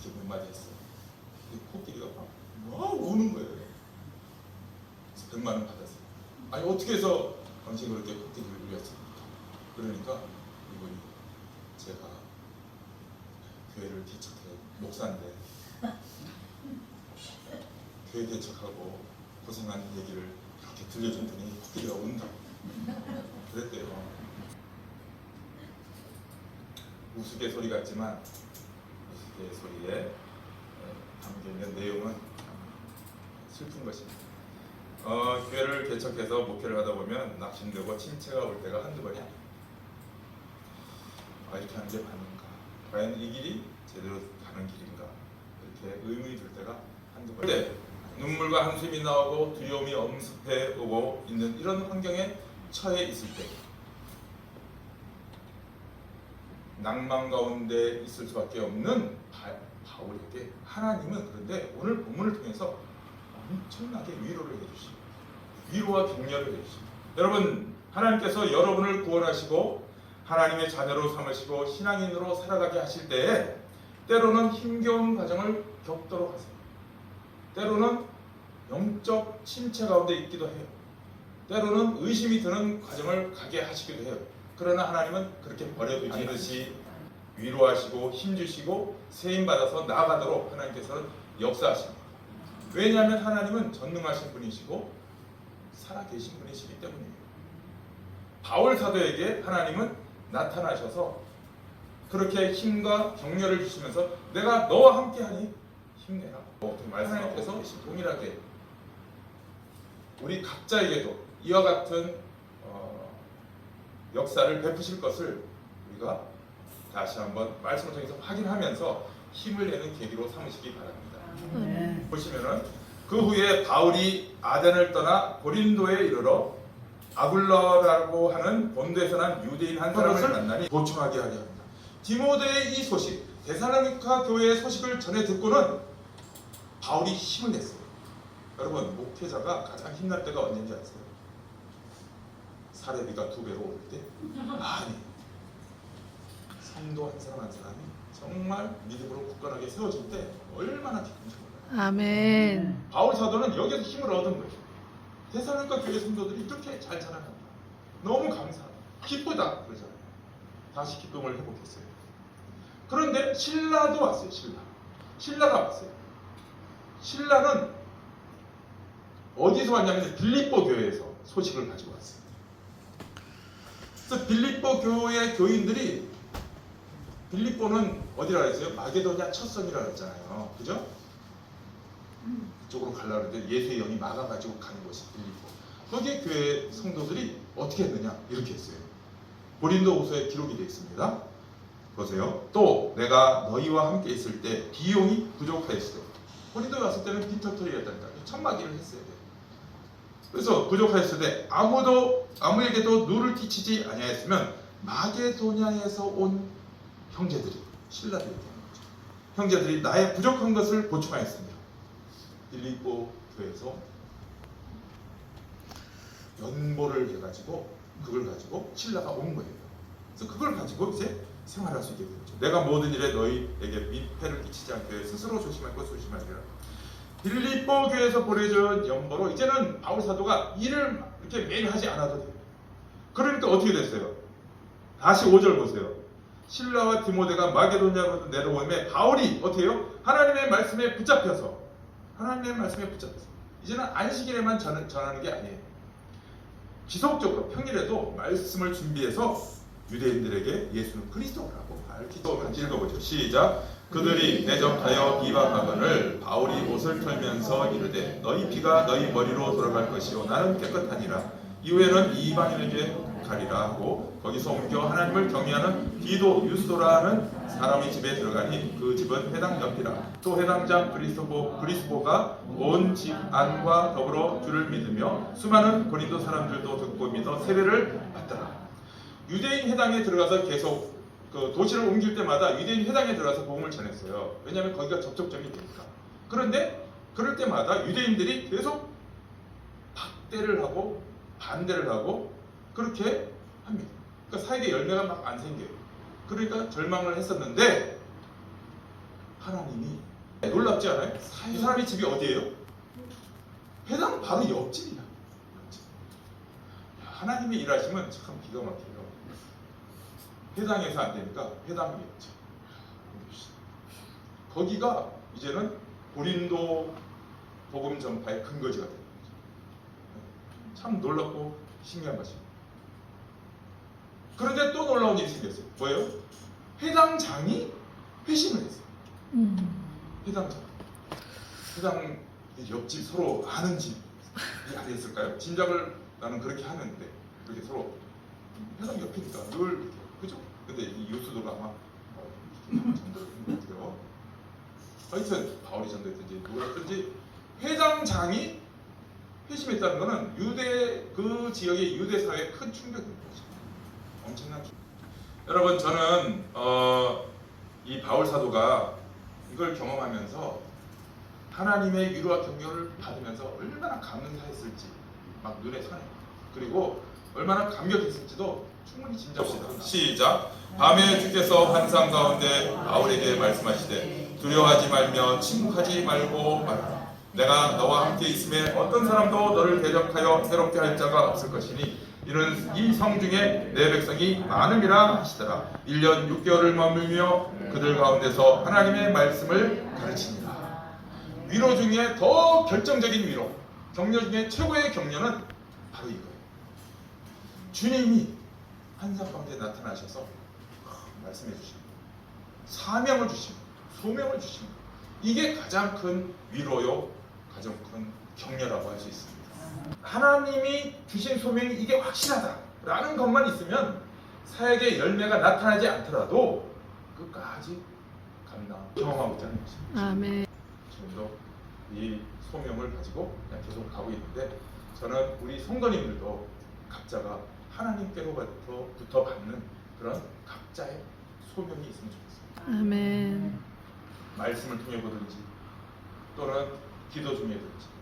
이렇게 몇 마디 했어요. 코끼리가 막 우는 거예요. 그래서 100만 원 받았어요. 아니 어떻게 해서 당신 그렇게 코끼리를 울렸습니까? 그러니까 이분이 제가 교회를 개척해 목사인데 교회 개척하고 고생한 얘기를 이렇게 들려줬더니 코끼리가 운다 그랬대요. 우스갯소리 같지만 우스갯소리에 담겨있는 내용은 슬픈 것입니다. 교회를 개척해서 목회를 하다 보면 낙심되고 침체가 올 때가 한두 번이 아닙니다. 이렇게 하는 게 맞는가? 과연 이 길이 제대로 가는 길인가? 이렇게 의문이 들 때가 한두 번. 그런데 눈물과 한숨이 나오고 두려움이 엄습해 오고 있는 이런 환경에 처해 있을 때 낭만 가운데 있을 수밖에 없는 바울에게 하나님은 그런데 오늘 본문을 통해서 엄청나게 위로를 해주시고 위로와 격려를 해주십니다. 여러분, 하나님께서 여러분을 구원하시고 하나님의 자녀로 삼으시고 신앙인으로 살아가게 하실 때에 때로는 힘겨운 과정을 겪도록 하세요. 때로는 영적 침체 가운데 있기도 해요. 때로는 의심이 드는 과정을 가게 하시기도 해요. 그러나 하나님은 그렇게 버려두지 않듯이 위로하시고 힘주시고 세임받아서 나아가도록 하나님께서는 역사하십니다. 왜냐하면 하나님은 전능하신 분이시고 살아계신 분이시기 때문이에요. 바울 사도에게 하나님은 나타나셔서 그렇게 힘과 격려를 주시면서 내가 너와 함께하니 힘내라. 하나님께서 동일하게 우리 각자에게도 이와 같은 역사를 베푸실 것을 우리가 다시 한번 말씀을 통해서 확인하면서 힘을 내는 계기로 삼으시기 바랍니다. 보시면은 그 후에 바울이 아덴을 떠나 고린도에 이르러 아굴러라고 하는 본도에서 난 유대인 한 사람을 만나니 도청하게 하려 합니다. 디모데의 이 소식, 데살로니가 교회의 소식을 전해 듣고는 바울이 힘을 냈어요. 여러분, 목회자가 가장 힘날 때가 언제인지 아세요? 사례비가 2배로 오를 때? 아니, 성도 한 사람 한 사람이 정말 믿음으로 굳건하게 세워질 때 얼마나 기쁜지 몰라요. 아멘. 바울 사도는 여기서 힘을 얻은 거예요. 데살로니가 교회 성도들이 이렇게 잘 자라간다. 너무 감사하다. 기쁘다. 그러잖아요. 다시 기쁨을 회복했어요. 그런데 신라도 왔어요. 신라가 왔어요. 신라는 어디서 왔냐면 빌립보 교회에서 소식을 가지고 왔어요. 그래서 빌립보 교회 교인들이 빌립보는 어디라 했어요? 마게도냐 첫 선이라고 했잖아요. 그죠? 그쪽으로 가려고 했는데 예수의 영이 막아가지고 가는 것이 빌립보. 거기에 교회 성도들이 어떻게 했느냐? 이렇게 했어요. 고린도후서에 기록이 되어 있습니다. 보세요. 또 내가 너희와 함께 있을 때 비용이 부족하였을 때, 고린도에 왔을 때는 빈털터리였다니까 천막이를 했어야 돼요. 그래서 부족하였을 때 아무에게도 누를 끼치지 아니하였으면 마게도냐에서 온 형제들이, 신라들이 되는 거죠. 형제들이 나의 부족한 것을 보충하였습니다. 빌립보 교회에서 연보를 해가지고 그걸 가지고 신라가 온 거예요. 그래서 그걸 가지고 이제 생활할 수 있게 되죠. 내가 모든 일에 너희에게 민폐를 끼치지 않게 스스로 조심할 것 조심하리라. 빌립보 교회에서 보내준 연보로 이제는 바울 사도가 일을 이렇게 매일 하지 않아도 돼요. 그러니까 어떻게 됐어요? 다시 5절 보세요. 신라와 디모데가 마게도냐로 내려오면 바울이 어떻게 해요? 하나님의 말씀에 붙잡혀서 이제는 안식일에만 전하는 게 아니에요. 지속적으로 평일에도 말씀을 준비해서 유대인들에게 예수는 그리스도라고 밝히고 읽어보죠. 시작. 그들이 대적하여 비방하거늘 바울이 옷을 털면서 이르되 너희 피가 너희 머리로 돌아갈 것이요 나는 깨끗하니라. 이후에는 이방인에게 가리라 하고 거기서 옮겨 하나님을 경외하는 디도 유스도라는 사람의 집에 들어가니 그 집은 회당 옆이라. 또 회당장 그리스보가 온 집 안과 더불어 주를 믿으며 수많은 고린도 사람들도 듣고 믿어 세례를 받더라. 유대인 회당에 들어가서 계속 그 도시를 옮길 때마다 유대인 회당에 들어가서 복음을 전했어요. 왜냐하면 거기가 접촉점이 되니까. 그런데 그럴 때마다 유대인들이 계속 박대를 하고 반대를 하고 그렇게 합니다. 그러니까 사이에 열매가 막 안 생겨요. 그러니까 절망을 했었는데 하나님이 놀랍지 않아요? 이 사람이 집이 어디예요? 회당 바로 옆집이야. 옆집. 하나님의 일하시면 참 기가 막혀요. 회당에서 안 되니까 회당 옆집. 거기가 이제는 고린도 복음 전파의 근거지가 되는 거죠. 참 놀랍고 신기한 것입니다. 그런데 또 놀라운 일이 생겼어요. 뭐예요? 회당장이 회심을 했어요. 회당장. 회당 옆집 서로 아는 집이 아니었을까요? 짐작을 나는 그렇게 하는데 그렇게 서로 회당 옆이니까 늘 이렇게, 그죠? 근데 이 요수도가 아마 전도를 했는 것 같아요. 하여튼 바울이 전도했든지 누가 했든지 회당장이 회심했다는 것은 유대 그 지역의 유대 사회에 큰 충격인 거죠. 엄청난 충격. 여러분 저는 이 바울 사도가 이걸 경험하면서 하나님의 위로와 격려를 받으면서 얼마나 감사했을지 막 눈에 선해. 그리고 얼마나 감격했을지도 충분히 짐작합니다. 시작. 밤에 주께서 환상 가운데 바울에게 말씀하시되 두려워하지 말며 침묵하지 말고 말하라. 내가 너와 함께 있음에 어떤 사람도 너를 대적하여 해롭게 할 자가 없을 것이니 이는 이 성 중에 내 백성이 많음이라 하시더라. 1년 6개월을 머물며 그들 가운데서 하나님의 말씀을 가르치니라. 위로 중에 더 결정적인 위로, 격려 중에 최고의 격려는 바로 이거예요. 주님이 환상 가운데 나타나셔서 말씀해 주십니다. 사명을 주십니다. 소명을 주십니다. 이게 가장 큰 위로요, 가장 큰 격려라고 할 수 있습니다. 하나님이 주신 소명이 이게 확실하다라는 것만 있으면 사역의 열매가 나타나지 않더라도 끝까지 경험하고 있다는 것입니다. 아멘. 지금도 이 소명을 가지고 그냥 계속 가고 있는데 저는 우리 성도님들도 각자가 하나님께로부터 받는 그런 각자의 소명이 있으면 좋겠습니다. 아멘. 말씀을 통해 보든지 또는 기도 중에든지.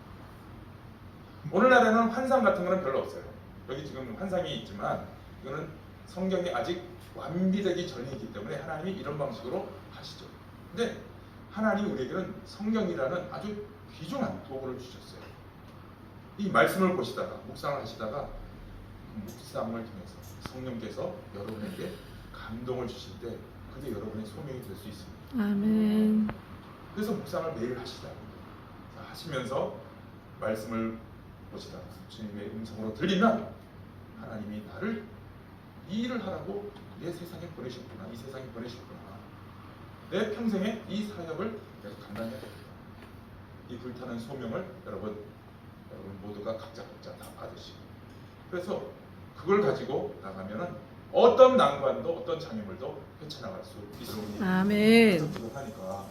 오늘날에는 환상 같은 거는 별로 없어요. 여기 지금 환상이 있지만 이거는 성경이 아직 완비되기 전이기 때문에 하나님이 이런 방식으로 하시죠. 근데 하나님 우리에게는 성경이라는 아주 귀중한 도구를 주셨어요. 이 말씀을 보시다가 묵상을 하시다가 묵상을 통해서 성령께서 여러분에게 감동을 주실 때 그게 여러분의 소명이 될 수 있습니다. 아멘. 그래서 묵상을 매일 하시면서 말씀을 보시다가 주님의 음성으로 들리면 하나님이 나를 이 일을 하라고 내 세상에 보내셨구나. 이 세상에 보내셨구나. 내 평생에 이 사역을 내가 감당해야 되겠다. 이 불타는 소명을 여러분 모두가 각자 다 받으시고 그래서 그걸 가지고 나가면은 어떤 난관도 어떤 장애물도 헤쳐나갈 수 있습니다. 아멘. 하니까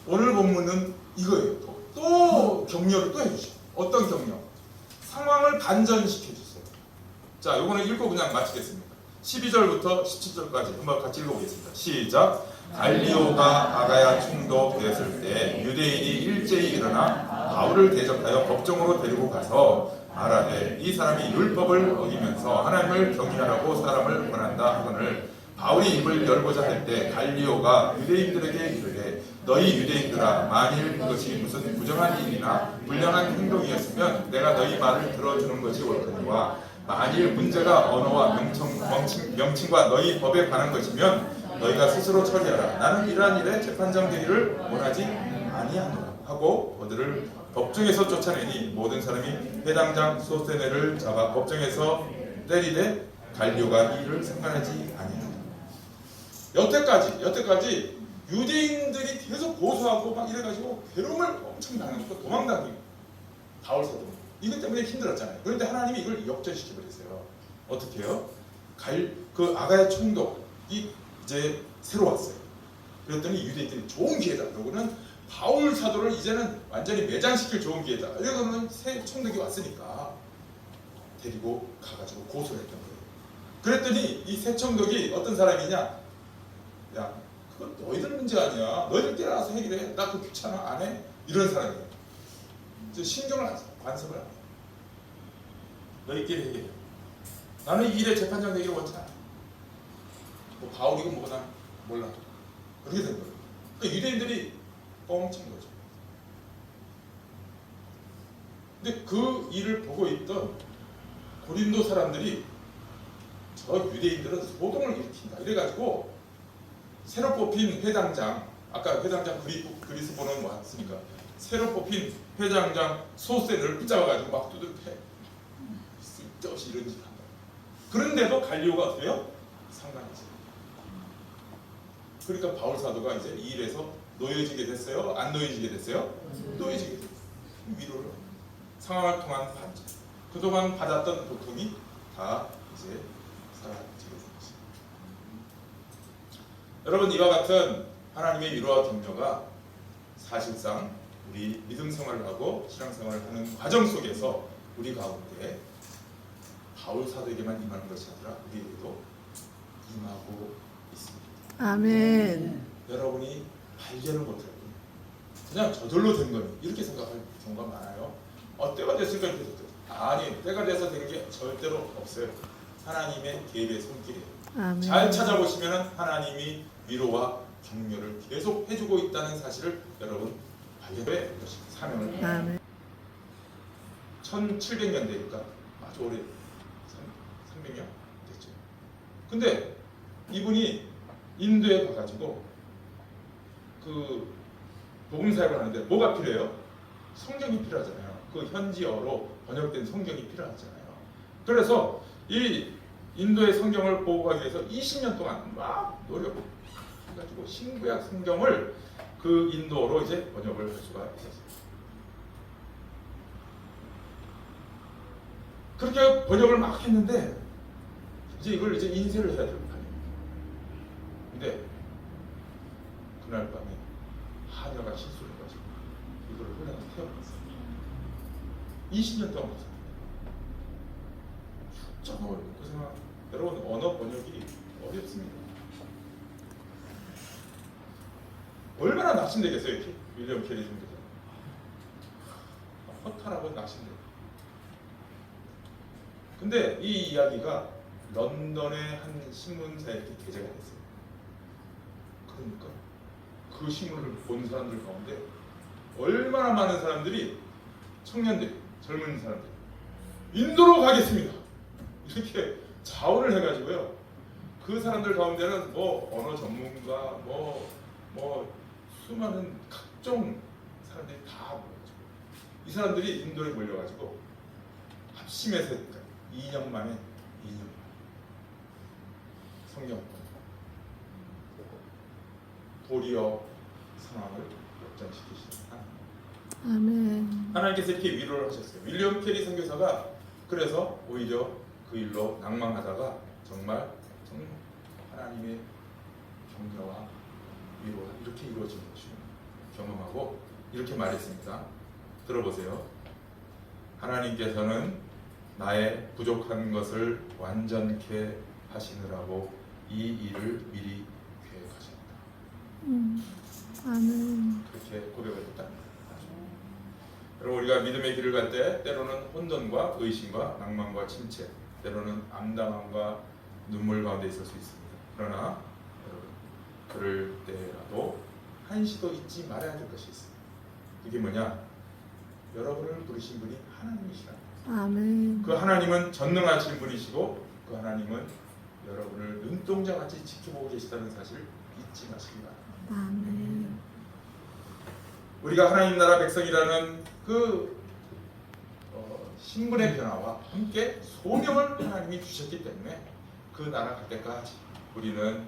오늘 본문은 이거예요. 또 격려를 또 해주시고 어떤 격려? 상황을 반전시켜 주세요. 자, 요거는 읽고 그냥 마치겠습니다. 12절부터 17절까지 한번 같이 읽어보겠습니다. 시작. 갈리오가 아가야 총독되었을 때 유대인이 일제히 일어나 바울을 대적하여 법정으로 데리고 가서 말하되 이 사람이 율법을 어기면서 하나님을 경외하라고 사람을 권한다 하거늘 바울이 입을 열고자 할 때 갈리오가 유대인들에게 이르되 너희 유대인들아 만일 그것이 무슨 부정한 일이나 불량한 행동이었으면 내가 너희 말을 들어주는 것이 옳거니와 만일 문제가 언어와 명칭과 너희 법에 관한 것이면 너희가 스스로 처리하라. 나는 이러한 일에 재판장 되기를 원하지 아니하노라 하고 그들을 법정에서 쫓아내니 모든 사람이 회당장 소스테네를 잡아 법정에서 때리되 갈리오가 이 일을 상관하지 아니하니라. 여태까지 유대인들이 계속 고소하고 막 이래가지고 괴로움을 엄청 당하고 도망다니고 바울 사도 이것 때문에 힘들었잖아요. 그런데 하나님이 이걸 역전시켜버렸어요. 어떻게 해요? 그 아가야 총독이 이제 새로 왔어요. 그랬더니 유대인들이 좋은 기회다. 그러고는 바울 사도를 이제는 완전히 매장시킬 좋은 기회다. 이러고는 새 총독이 왔으니까 데리고 가가지고 고소를 했던 거예요. 그랬더니 이 새 총독이 어떤 사람이냐? 야, 그건 너희들 문제 아니야. 너희들끼리 알아서 해결해. 나 그거 귀찮아. 안 해. 이런 사람이에요. 이제 신경을 안 써. 관섭을 안 해. 너희끼리 해결해. 나는 이 일에 재판장 되기를 원치 않아. 뭐 바울이고 뭐고 난 몰라. 그렇게 된 거예요. 그러니까 유대인들이 뻥친 거죠. 근데 그 일을 보고 있던 고린도 사람들이 저 유대인들은 소동을 일으킨다 이래가지고 새로 뽑힌 회당장, 아까 회당장 그리스보는 왔으니까 새로 뽑힌 회당장 소센을 붙잡아가지고 막 두들패 쓸데없이 이런 짓을 한다. 그런데도 갈리오가 어때요? 상관이지. 그러니까 바울 사도가 이제 이 일에서 놓여지게 됐어요? 안 놓여지게 됐어요? 놓여지게 됐어요. 위로를 상황을 통한 반전. 그동안 받았던 고통이 다 이제 사라지게 된 것입니다. 여러분, 이와 같은 하나님의 위로와 격려가 사실상 우리 믿음 생활을 하고 신앙 생활을 하는 과정 속에서 우리 가운데 바울 사도에게만 임하는 것이 아니라 우리에게도 임하고 있습니다. 아멘. 여러분이 발견을 못할 뿐, 그냥 저절로 된 거니 이렇게 생각할 경우가 많아요. 때가 됐을까 이렇게 됐다. 아니, 때가 돼서 된 게 절대로 없어요. 하나님의 개입의 손길이에요. 아멘. 잘 찾아보시면 하나님이 위로와 격려를 계속 해주고 있다는 사실을 여러분 발견해 보십시오. 사명을. 아멘. 1700년대니까 아주 오래 300년 됐죠. 근데 이분이 인도에 가가지고 그 복음 사역을 하는데 뭐가 필요해요? 성경이 필요하잖아요. 그 현지어로 번역된 성경이 필요하잖아요. 그래서 이 인도의 성경을 보호하기 위해서 20년 동안 막 노력해가지고 신구약 성경을 그 인도어로 이제 번역을 할 수가 있었어요. 그렇게 번역을 막 했는데 이제 이걸 이제 인쇄를 해야 될 거 아니에요. 근데 그날 밤에 하녀가 실수를 해가지고 이거를 흘러서 태워놨어요. 20년 동안 고생합니다. 정말 고생한 여러분, 언어 번역이 어렵습니다. 얼마나 낙심되겠어요, 이렇게 윌리엄 캐리 선교사. 허탈하고 낙심돼요. 근데 이 이야기가 런던의 한 신문사에 이렇게 게재가 됐어요. 그러니까 그 신문을 본 사람들 가운데 얼마나 많은 사람들이, 청년들, 젊은 사람들, 인도로 가겠습니다 이렇게 자원을 해가지고요. 그 사람들 가운데는 뭐 언어 전문가, 뭐 수많은 각종 사람들이 다 모였죠. 이 사람들이 인도에 몰려가지고 합심해서 2년 만에 성경 도리어 상황을 역전시키시는 아멘. 하나님께서 이렇게 위로를 하셨어요. 윌리엄 캐리 선교사가 그래서 오히려 그 일로 낭망하다가 정말 하나님의 격려와 위로가 이렇게 이루어진 것을 경험하고 이렇게 말했습니다. 들어보세요. 하나님께서는 나의 부족한 것을 완전케 하시느라고 이 일을 미리 계획하셨다. 아멘. 그렇게 고백을 했답니다. 여러분, 우리가 믿음의 길을 갈 때 때로는 혼돈과 의심과 낭만과 침체, 때로는 암담함과 눈물 가운데 있을 수 있습니다. 그러나 여러분, 그럴 때라도 한시도 잊지 말아야 될 것이 있습니다. 그게 뭐냐? 여러분을 부르신 분이 하나님이시라. 아멘. 그 하나님은 전능하신 분이시고 그 하나님은 여러분을 눈동자같이 지켜보고 계시다는 사실을 잊지 마시기 바랍니다. 아멘. 우리가 하나님 나라 백성이라는 그 신분의 변화와 함께 소명을 하나님이 주셨기 때문에 그 나라 갈 때까지 우리는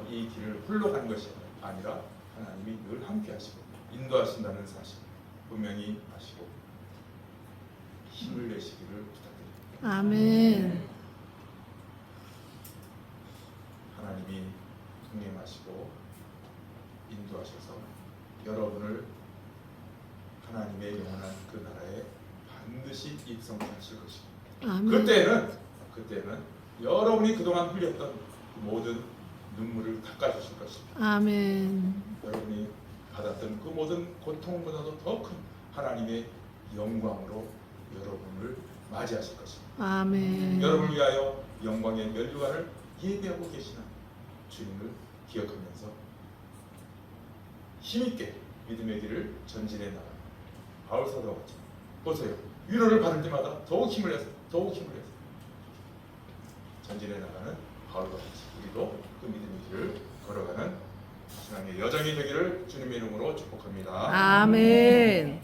이 길을 홀로 가는 것이 아니라 하나님이 늘 함께 하시고 인도하신다는 사실 분명히 아시고 힘을 내시기를 부탁드립니다. 아멘. 하나님이 동행하시고 인도하셔서 여러분을 하나님의 영원한 그 나라에 반드시 입성하실 것입니다. 아멘. 그때는 여러분이 그동안 흘렸던 그 모든 눈물을 닦아주실 것입니다. 아멘. 여러분이 받았던 그 모든 고통보다도 더 큰 하나님의 영광으로 여러분을 맞이하실 것입니다. 아멘. 여러분을 위하여 영광의 면류관을 예비하고 계시는 주님을 기억하면서 힘있게 믿음의 길을 전진해 나가요. 바울 사도와 같이 보세요. 위로를 받을 때마다 더욱 힘을 내서 전진해 나가는 바울과 같이 우리도 그 믿음의 길을 걸어가는 신앙의 여정이 되기를 주님의 이름으로 축복합니다. 아멘.